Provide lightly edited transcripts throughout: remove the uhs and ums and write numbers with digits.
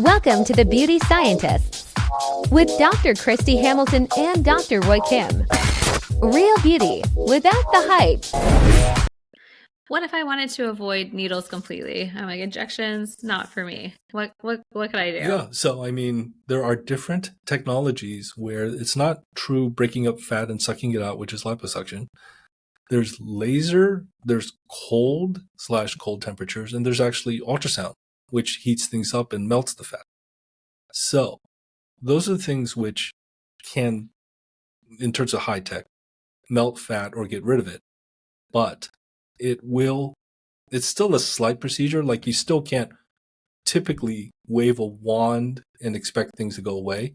Welcome to the Beauty Scientists with Dr. Christy Hamilton and Dr. Roy Kim. Real beauty without the hype. What if I wanted to avoid needles completely? I'm like, injections, not for me. What could I do? Yeah, so I mean, there are different technologies where it's not true breaking up fat and sucking it out, which is liposuction. There's laser, there's cold temperatures, and there's actually ultrasound, which heats things up and melts the fat. So those are the things which can, in terms of high tech, melt fat or get rid of it. But it's still a slight procedure. Like, you still can't typically wave a wand and expect things to go away.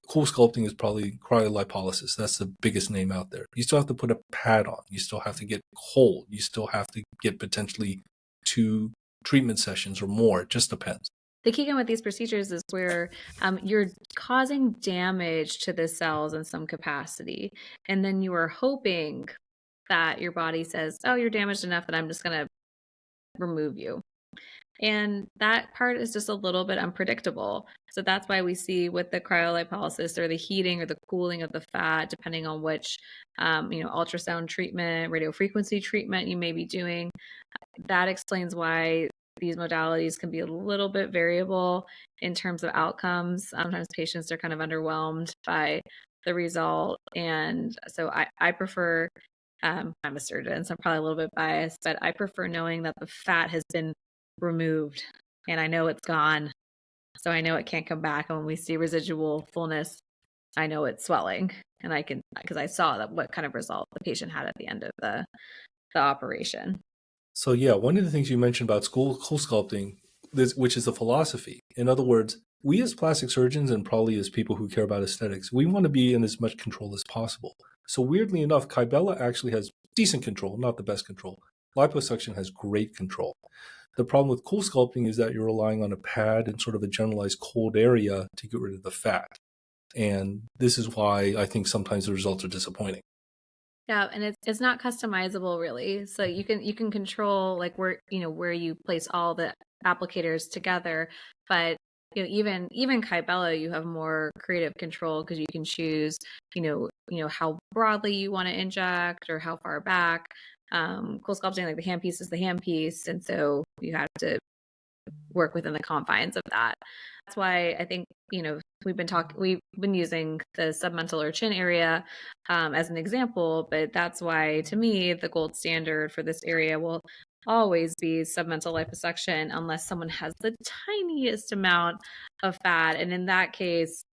Cool sculpting is probably cryolipolysis. That's the biggest name out there. You still have to put a pad on. You still have to get cold. You still have to get potentially 2 treatment sessions or more. It just depends. The key with these procedures is where you're causing damage to the cells in some capacity. And then you are hoping that your body says, oh, you're damaged enough that I'm just going to remove you. And that part is just a little bit unpredictable. So that's why we see with the cryolipolysis or the heating or the cooling of the fat, depending on which, ultrasound treatment, radiofrequency treatment you may be doing, that explains why these modalities can be a little bit variable in terms of outcomes. Sometimes patients are kind of underwhelmed by the result. And so I prefer, I'm a surgeon, so I'm probably a little bit biased, but I prefer knowing that the fat has been removed and I know it's gone. So I know it can't come back. And when we see residual fullness, I know it's swelling, and I can, because I saw that what kind of result the patient had at the end of the operation. So yeah, one of the things you mentioned about cool sculpting, which is a philosophy. In other words, we as plastic surgeons, and probably as people who care about aesthetics, we want to be in as much control as possible. So weirdly enough, Kybella actually has decent control, not the best control. Liposuction has great control. The problem with cool sculpting is that you're relying on a pad and sort of a generalized cold area to get rid of the fat. And this is why I think sometimes the results are disappointing. Yeah, and it's not customizable really. So you can control like where you place all the applicators together, but even Kybella, you have more creative control because you can choose how broadly you want to inject or how far back. Cool sculpting, like the handpiece is the handpiece, and so you have to work within the confines of that. That's why I think we've been using the submental or chin area as an example, but that's why to me the gold standard for this area will always be submental liposuction unless someone has the tiniest amount of fat, and in that case,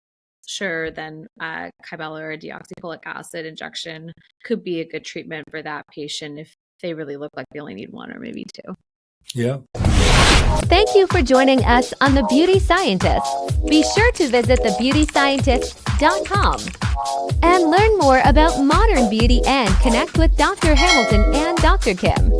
sure, then Kybella or deoxycholic acid injection could be a good treatment for that patient if they really look like they only need 1 or maybe 2. Yeah. Thank you for joining us on The Beauty Scientists. Be sure to visit thebeautyscientists.com and learn more about modern beauty and connect with Dr. Hamilton and Dr. Kim.